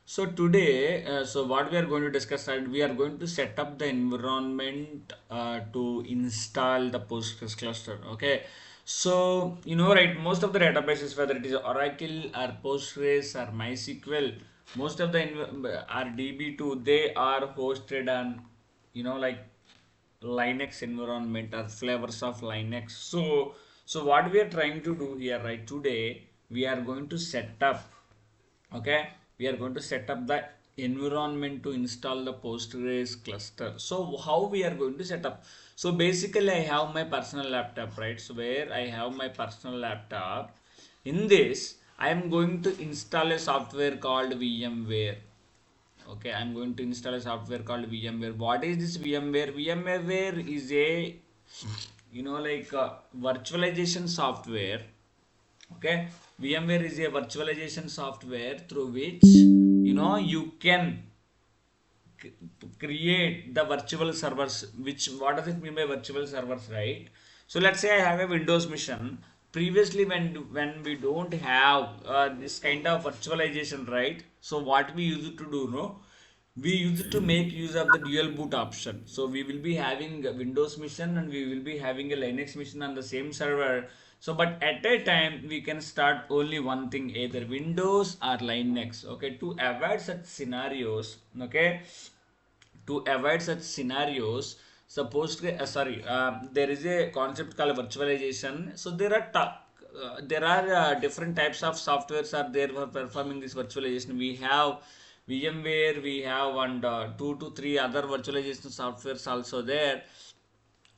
So today, so what we are going to discuss, we are going to set up the environment to install the Postgres cluster. Okay, so right, most of the databases, whether it is Oracle or Postgres or MySQL, most of the are DB2, they are hosted on like Linux environment or flavors of Linux. So what we are trying to do here, right, today we are going to set up, okay, we are going to set up the environment to install the Postgres cluster. So how we are going to set up? So basically I have my personal laptop, right? So where I have my personal laptop, in this I am going to install a software called VMware. Okay, I'm going to install a software called VMware. What is this VMware? VMware is a like virtualization software. Okay, VMware is a virtualization software through which you can create the virtual servers. Which, what does it mean by virtual servers, right? So let's say I have a Windows machine. Previously, when we don't have this kind of virtualization, right? So what we used to do, no, we used to make use of the dual boot option. So we will be having a Windows machine and we will be having a Linux machine on the same server. So but at a time we can start only one thing, either Windows or Linux. Okay, to avoid such scenarios. Okay, to avoid such scenarios, suppose there is a concept called virtualization. So there are different types of softwares are there for performing this virtualization. We have VMware, we have and two to three other virtualization softwares also there,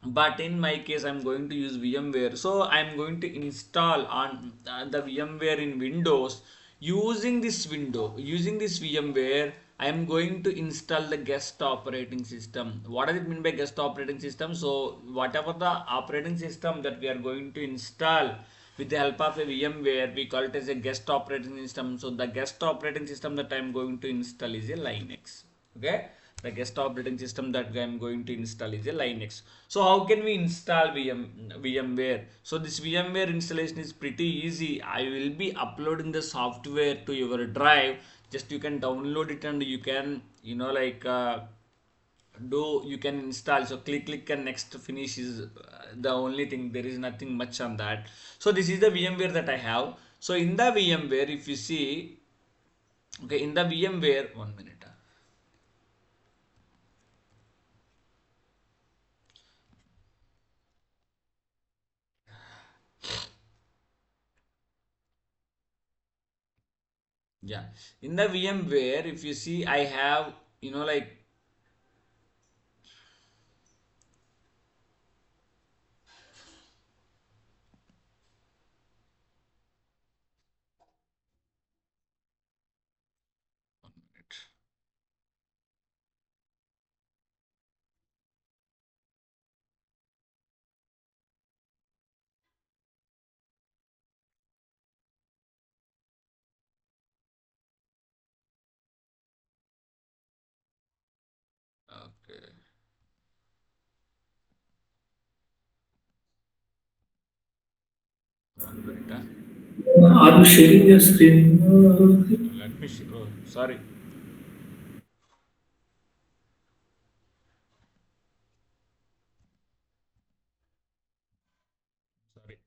but in my case I'm going to use VMware. So I'm going to install on the VMware in Windows. Using this VMware, I'm going to install the guest operating system. What does it mean by guest operating system? So whatever the operating system that we are going to install with the help of a VMware, we call it as a guest operating system. So the guest operating system that I'm going to install is a Linux. Okay, the guest operating system that I'm going to install is a Linux. So how can we install VMware? So this VMware installation is pretty easy. I will be uploading the software to your drive. Just you can download it and you can do you can install. So click and next finish is the only thing. There is nothing much on that. So this is the VMware that I have. So in the VMware, if you see, okay, in the VMware, 1 minute. Yeah, in the VMware, if you see, I have, like, okay, 1 minute. Are you sharing your screen? Let me see. Oh, sorry, sorry.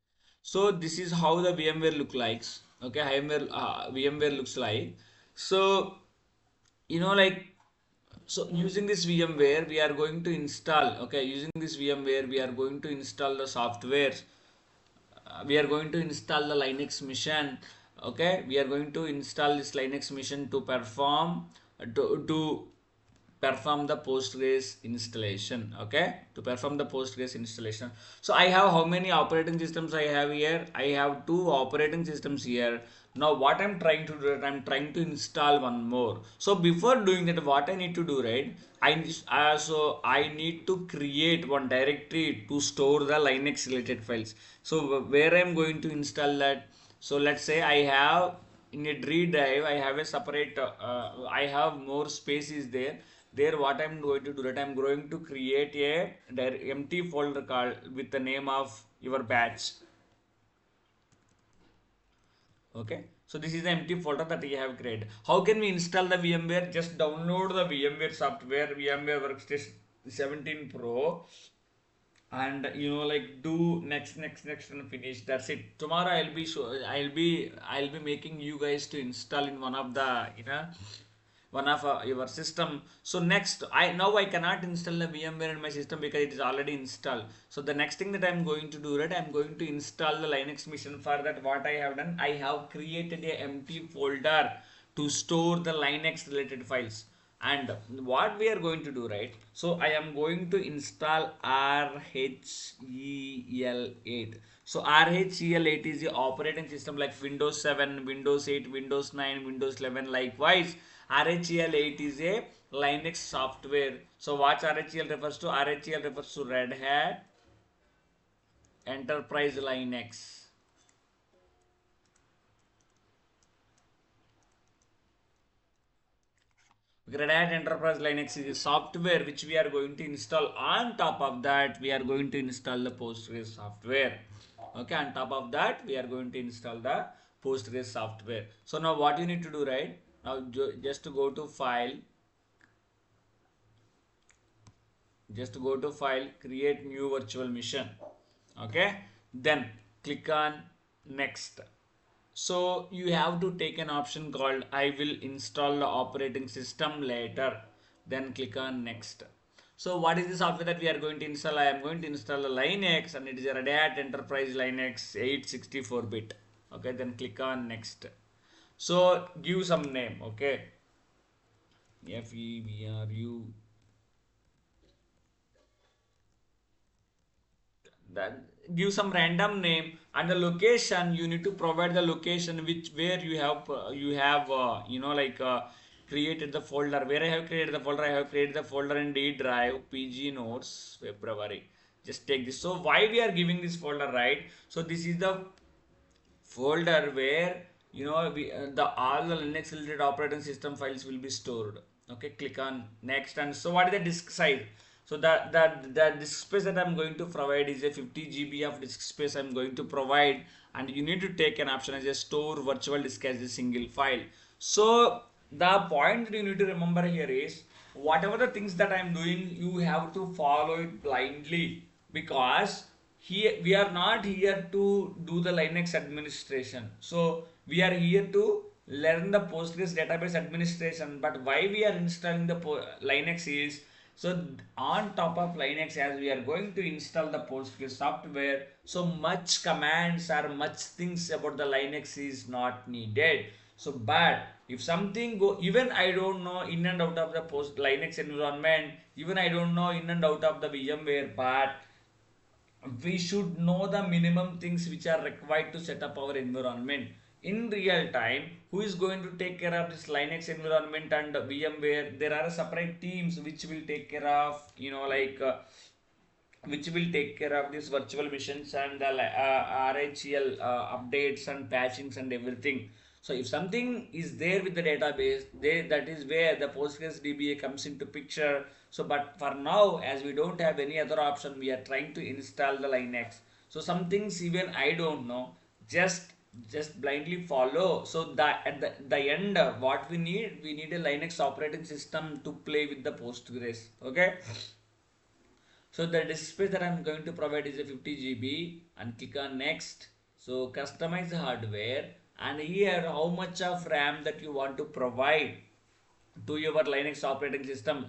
So this is how the VMware look likes. Okay, VMware looks like. So like, so using this VMware, we are going to install. Okay, using this VMware, we are going to install the software. We are going to install the Linux machine. Okay, we are going to install this Linux machine to perform the Postgres installation. Okay, to perform the Postgres installation. So I have how many operating systems I have here? I have two operating systems here. Now what I'm trying to do, I'm trying to install one more. So before doing that, what I need to do, right? I need to create one directory to store the Linux related files. So where I'm going to install that? So let's say I have in a D drive, I have a separate, I have more spaces there. There, what I'm going to do, that I'm going to create a empty folder called with the name of your batch. Okay, So this is the empty folder that we have created. How can we install the VMware? Just download the VMware software, VMware Workstation 17 Pro, and like do next and finish. That's it. Tomorrow I'll be making you guys to install in one of the one of your system. So next, I cannot install the VMware in my system because it is already installed. So the next thing that I'm going to do, right, I'm going to install the Linux machine. For that, what I have done, I have created a empty folder to store the Linux related files. And what we are going to do, right, so I am going to install RHEL8. So RHEL8 is the operating system like Windows 7, Windows 8, Windows 9, Windows 11. Likewise, RHEL8 is a Linux software. So what RHEL refers to? RHEL refers to Red Hat Enterprise Linux. Red Hat Enterprise Linux is a software which we are going to install. On top of that, we are going to install the Postgres software. Okay, on top of that, we are going to install the Postgres software. So now what you need to do, right? Now just to go to file, create new virtual machine. Okay, then click on next. So you have to take an option called I will install the operating system later. Then click on next. So what is the software that we are going to install? I am going to install the Linux, and it is a Red Hat Enterprise Linux 864-bit. Okay, then click on next. So give some name. Okay, FEBRU. That give some random name, and the location you need to provide the location which where you have created the folder. Where I have created the folder, I have created the folder in D drive PG notes February. Just take this. So why we are giving this folder, right? So this is the folder where the all the Linux related operating system files will be stored. Okay, click on next. And so what is the disk size? So the disk space that I'm going to provide is a 50 GB of disk space I'm going to provide, and you need to take an option as a store virtual disk as a single file. So the point that you need to remember here is whatever the things that I'm doing, you have to follow it blindly, because here we are not here to do the Linux administration. So we are here to learn the Postgres database administration. But why we are installing the Linux is, so on top of Linux, as we are going to install the Postgres software, so much commands or much things about the Linux is not needed. So but if something go, even I don't know in and out of the post Linux environment, even I don't know in and out of the VMware, but we should know the minimum things which are required to set up our environment in real time. Who is going to take care of this Linux environment and VMware? There are separate teams which will take care of which will take care of these virtual machines and the RHEL updates and patchings and everything. So if something is there with the database, that is where the Postgres DBA comes into picture. So but for now, as we don't have any other option, we are trying to install the Linux. So some things even I don't know, just blindly follow. So that at the end, what we need a Linux operating system to play with the Postgres. Okay. So the disk space that I'm going to provide is a 50 GB, and click on next. So customize the hardware, and here how much of RAM that you want to provide to your Linux operating system.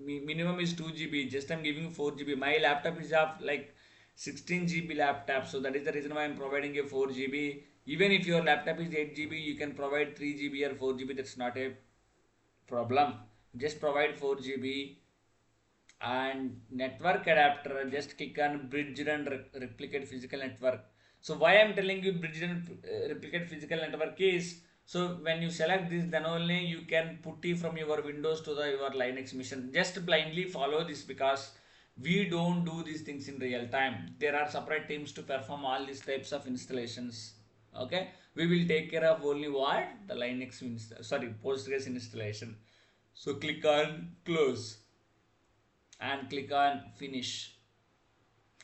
Minimum is 2 GB. Just I'm giving 4 GB. My laptop is of like 16 GB laptop, so that is the reason why I'm providing a 4 GB. Even if your laptop is 8 GB, you can provide 3 GB or 4 GB. That's not a problem. Just provide 4 GB. And network adapter, just click on bridge and replicate physical network. So why I'm telling you bridge and replicate physical network is, so when you select this, then only you can put it from your Windows to your Linux machine. Just blindly follow this, because we don't do these things in real time. There are separate teams to perform all these types of installations. Okay, we will take care of only what the Linux Postgres installation. So click on close and click on finish.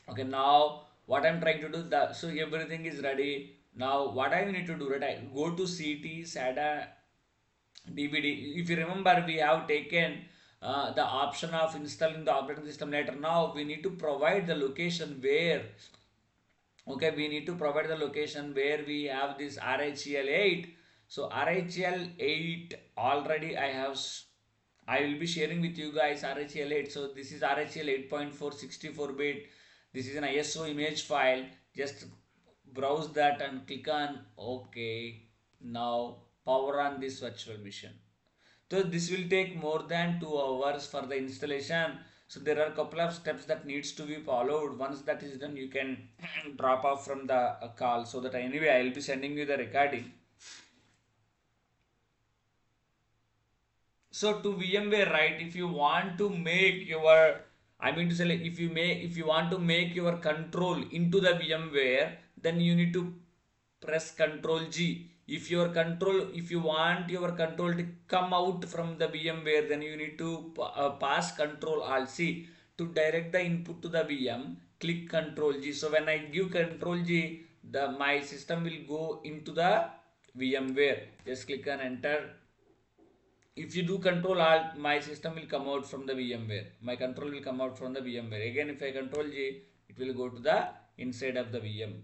Okay, now what I'm trying to do, that so everything is ready. Now, what I need to do, right? I go to CT, SATA, DVD. If you remember, we have taken the option of installing the operating system later. Now, we need to provide the location where, okay, we need to provide the location where we have this RHEL 8. So, RHEL 8 already I will be sharing with you guys RHEL 8. So, this is RHEL 8.4 64-bit. This is an ISO image file. Just browse that and click on OK. Now, power on this virtual machine. So this will take more than 2 hours for the installation. So there are a couple of steps that needs to be followed. Once that is done, you can drop off from the call. So that anyway, I will be sending you the recording. So to VMware, right? If you want to make your, I mean to say, like, if you want to make your control into the VMware, then you need to press Control G. If you want your control to come out from the VMware, then you need to pass Control Alt C to direct the input to the VM. Click Control G. So when I give Control G, the my system will go into the VMware. Just click on Enter. If you do Control Alt, my system will come out from the VMware. My control will come out from the VMware. Again, if I Control G, it will go to the inside of the VM.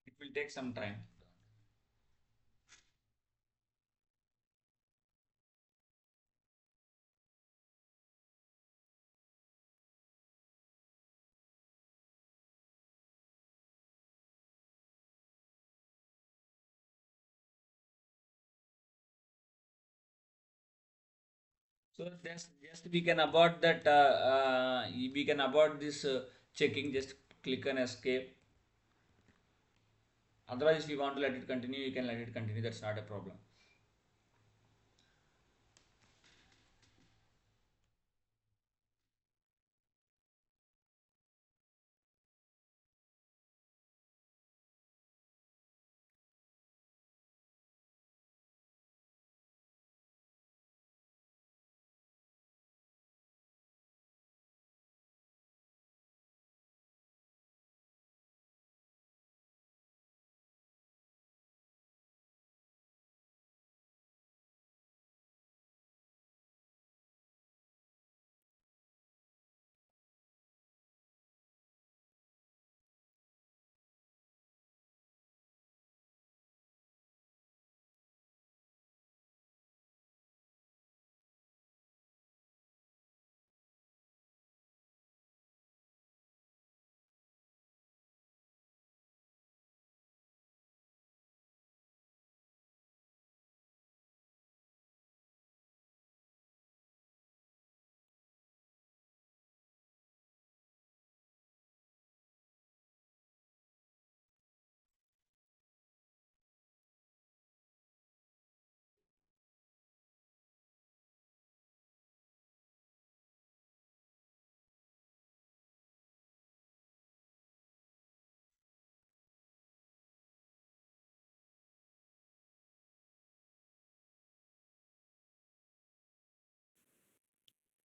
It will take some time. So just we can avoid that. We can avoid this checking. Just click on escape. Otherwise, if you want to let it continue, you can let it continue. That's not a problem.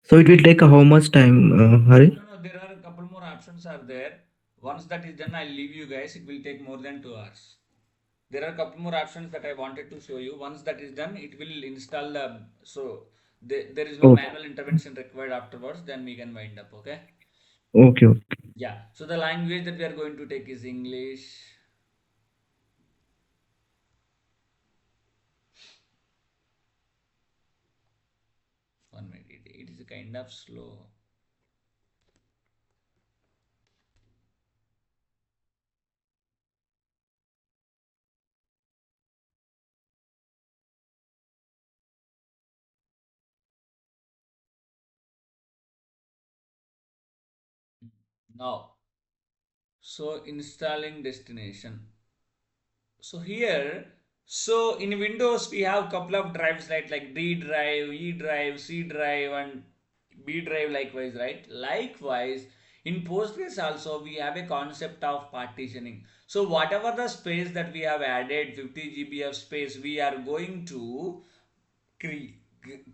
So it will take how much time, Hari? No, no, there are a couple more options are there. Once that is done, I'll leave you guys. It will take more than 2 hours. There are a couple more options that I wanted to show you. Once that is done, it will install the, so there is no Oh, manual intervention required afterwards. Then we can wind up. Okay. okay, okay. Yeah. So the language that we are going to take is English. One minute. It is kind of slow. Now, so installing destination. So here, so in Windows we have couple of drives like D drive, E drive, C drive, and B drive likewise, right? Likewise, in Postgres also we have a concept of partitioning. So whatever the space that we have added, 50 GB of space, we are going to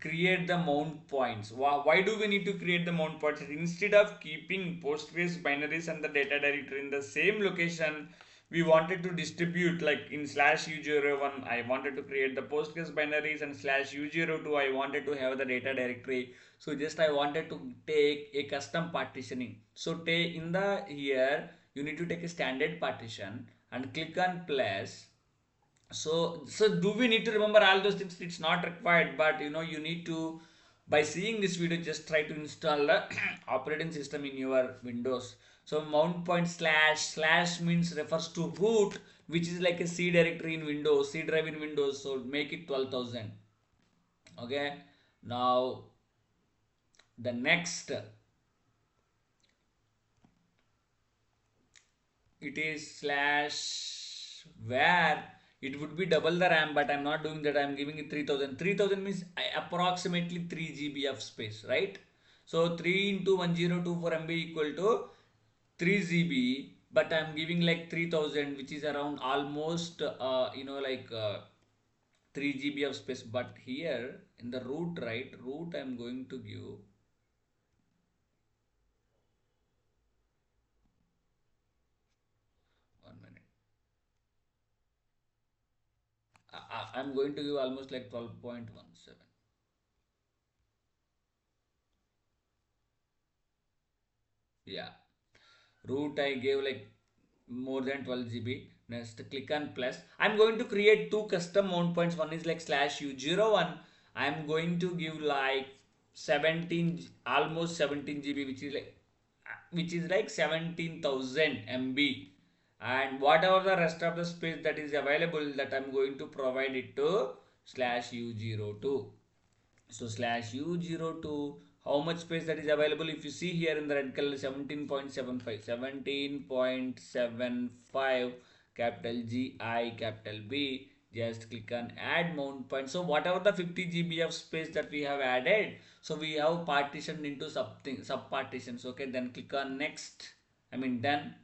create the mount points. Why do we need to create the mount points? Instead of keeping Postgres binaries and the data directory in the same location, we wanted to distribute like in slash u01 I wanted to create the Postgres binaries, and slash u02 I wanted to have the data directory. So just I wanted to take a custom partitioning. So take in the here you need to take a standard partition and click on plus. So do we need to remember all those things? It's not required, but you need to, by seeing this video, just try to install the operating system in your Windows. So mount point slash slash means refers to root, which is like a C directory in Windows, C drive in Windows. So make it 12,000. Okay. Now the next, it is slash where it would be double the RAM, but I'm not doing that. I'm giving it 3000. 3000 means approximately 3 GB of space, right? So 3 into 1024 MB equal to 3 GB, but I'm giving like 3000, which is around almost, 3 GB of space. But here in the root, right? Root, I'm going to give 1 minute. I'm going to give almost like 12.17. Yeah, root I gave like more than 12 GB. Next click on plus. I'm going to create two custom mount points. One is like slash u01. I'm going to give like 17, almost 17 GB, which is like 17,000 MB. And whatever the rest of the space that is available, that I'm going to provide it to slash u02. So slash u02, how much space that is available? If you see here in the red color, 17.75, 17.75, capital G I capital B. Just click on add mount point. So whatever the 50 GB of space that we have added, so we have partitioned into something sub partitions. Okay, then click on next, I mean done.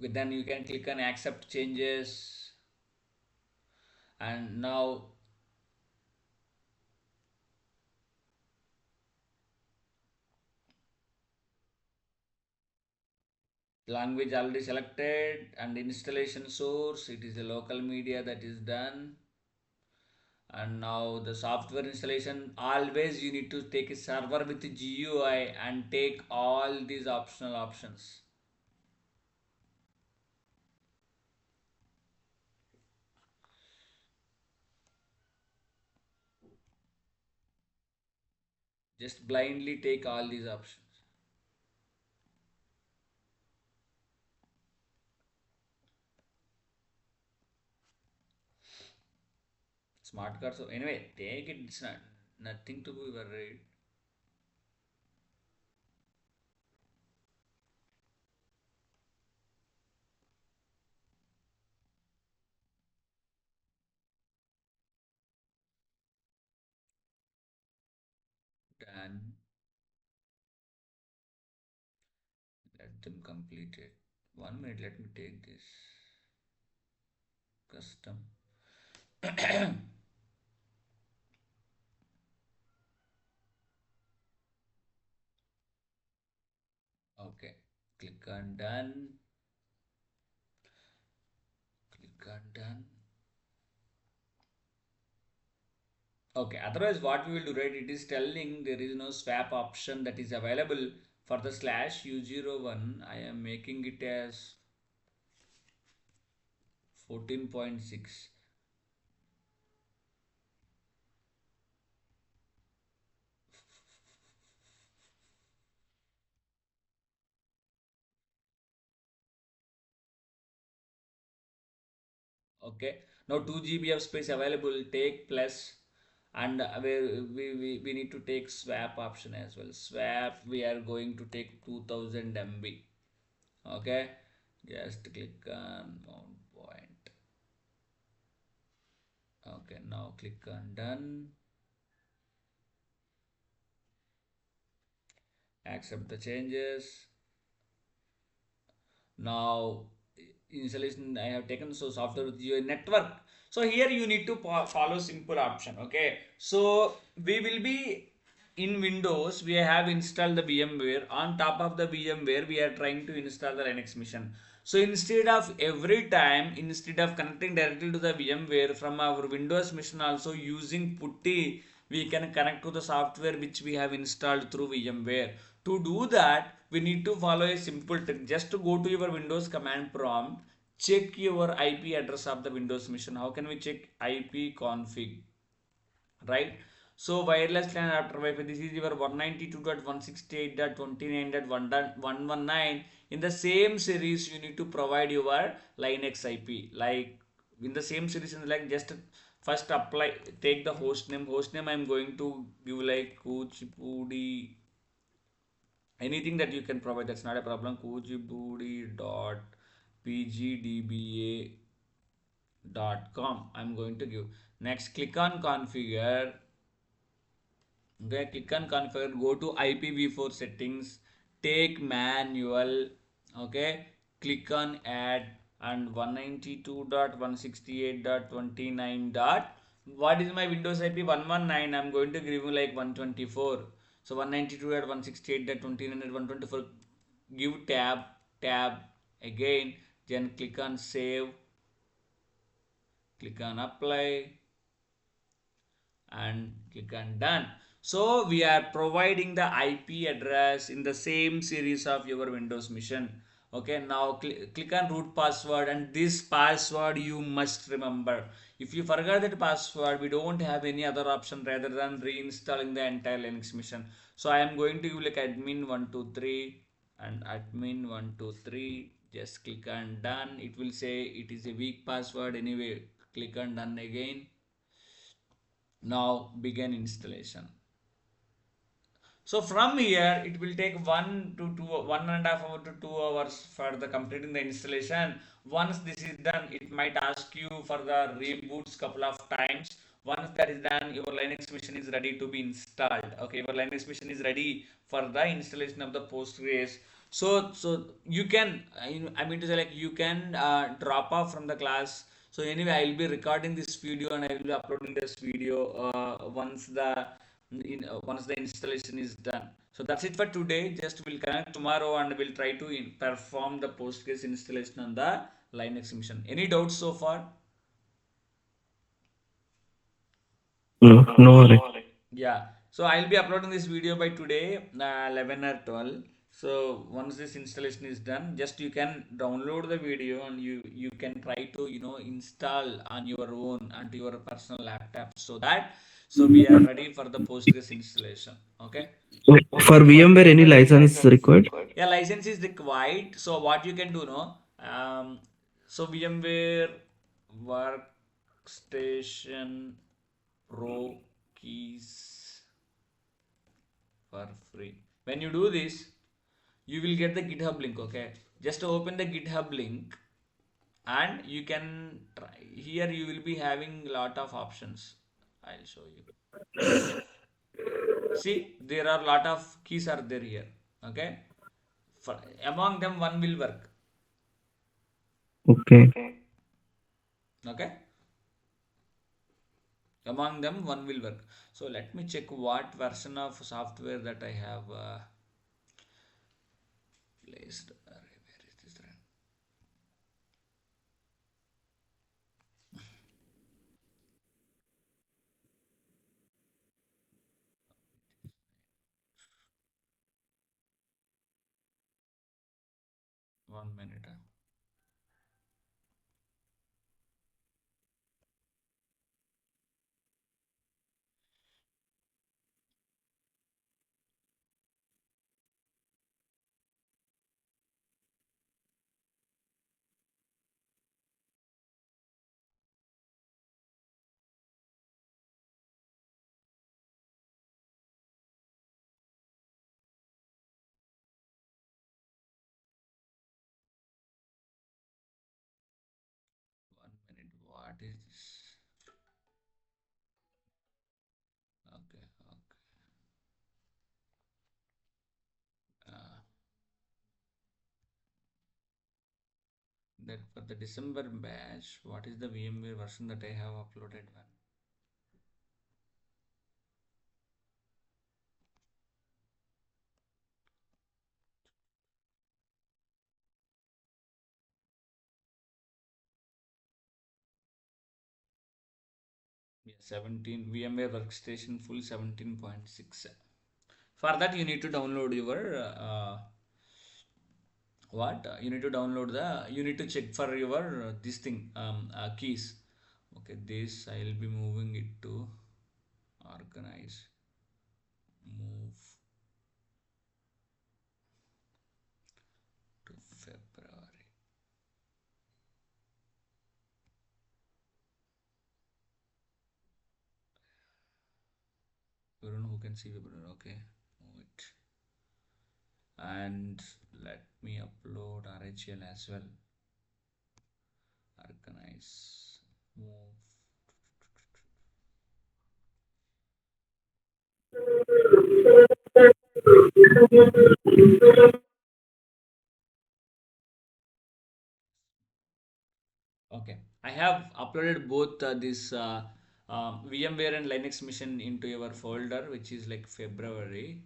Okay, then you can click on accept changes. And now language already selected, and installation source, it is a local media that is done. And now the software installation, always you need to take a server with GUI and take all these optional options. Just blindly take all these options. Smart card, so anyway, take it. It's not nothing to be worried. Done. Let them complete it. 1 minute, let me take this custom. Okay, click on done. Click on done. Okay, otherwise what we will do, right? It is telling there is no swap option that is available for the slash u01. I am making it as 14.6. Okay, now 2 GB of space available, take plus, and we need to take swap option as well. Swap, we are going to take 2000 MB. Okay, just click on mount point. Okay, now click on done. Accept the changes. Now installation I have taken, so software with your network. So here you need to follow simple option. Okay, so we will be in Windows, we have installed the VMware. On top of the VMware we are trying to install the Linux machine. So instead of every time, instead of connecting directly to the VMware from our Windows machine, also using putty, we can connect to the software which we have installed through VMware. To do that, we need to follow a simple trick. Just to go to your Windows command prompt, check your IP address of the Windows machine. How can we check? IP config, right? So wireless LAN adapter Wi-Fi, this is your 192.168.29.119. In the same series, you need to provide your Linux IP. Like in the same series, like just first apply, take the host name. Host name I'm going to give like Kuchipudi, anything that you can provide, that's not a problem. Kuchipudi.pgdba.com I'm going to give. Next, click on configure. Okay, click on configure, go to IPv4 settings, take manual. Okay, click on add, and 192.168.29 dot, what is my Windows IP? 119. I'm going to give you like 124. So 192.168.29.124, give tab again, then click on save, click on apply, and click on done. So we are providing the IP address in the same series of your Windows machine. Okay, now click on root password, and this password you must remember. If you forget that password, we don't have any other option rather than reinstalling the entire Linux machine. So I am going to give like admin123 and admin123. Just click on done. It will say it is a weak password. Anyway, click on done again. Now begin installation. So from here it will take 1.5 hour to 2 hours for the completing the installation. Once this is done, it might ask you for the reboots couple of times. Once that is done, your Linux machine is ready to be installed. Okay, your Linux machine is ready for the installation of the Postgres. So you can, I mean to say, like, you can drop off from the class. So anyway, I will be recording this video and I will be uploading this video once the installation is done. So that's it for today. Just we'll connect tomorrow and we'll try to perform the Postgres installation on the Linux machine. Any doubts so far? No, no worry. Yeah. So I'll be uploading this video by today, 11 or 12. So once this installation is done, just you can download the video and you can try to install on your own onto your personal laptop, so that so we are ready for the Postgres installation. Okay. So for VMware, any license required? Yeah, license is required. So what you can do, no, so VMware Workstation Pro keys for free. When you do this, you will get the GitHub link. Okay, just open the GitHub link, and you can try. Here you will be having lot of options. I'll show you. See, there are lot of keys are there here. Okay, for, among them one will work. Okay. Okay, among them one will work. So let me check what version of software that I have placed. Where is this run? One minute. 1 minute. What is this? That for the December batch, what is the VMware version that I have uploaded one? Yeah, 17 VMware Workstation full 17.6. For that, you need to download your what? You need to download the. You need to check for your this thing keys. Okay, this I'll be moving it to organize, move to February. Everyone who can see February. Okay, move it. And let me upload RHL as well. Organize, move. Okay, I have uploaded both this VMware and Linux mission into your folder, which is like February.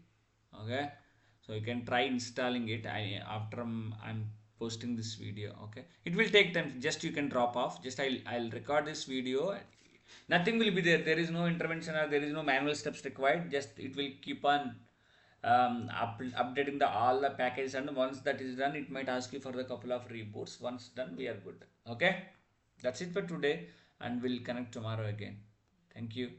Okay, so you can try installing it. After I'm posting this video. Okay, it will take time. Just you can drop off. Just I'll record this video. Nothing will be there. There is no intervention or there is no manual steps required. Just it will keep on updating the all the package, and once that is done it might ask you for the couple of reboots. Once done we are good. Okay, that's it for today, and we'll connect tomorrow again. Thank you.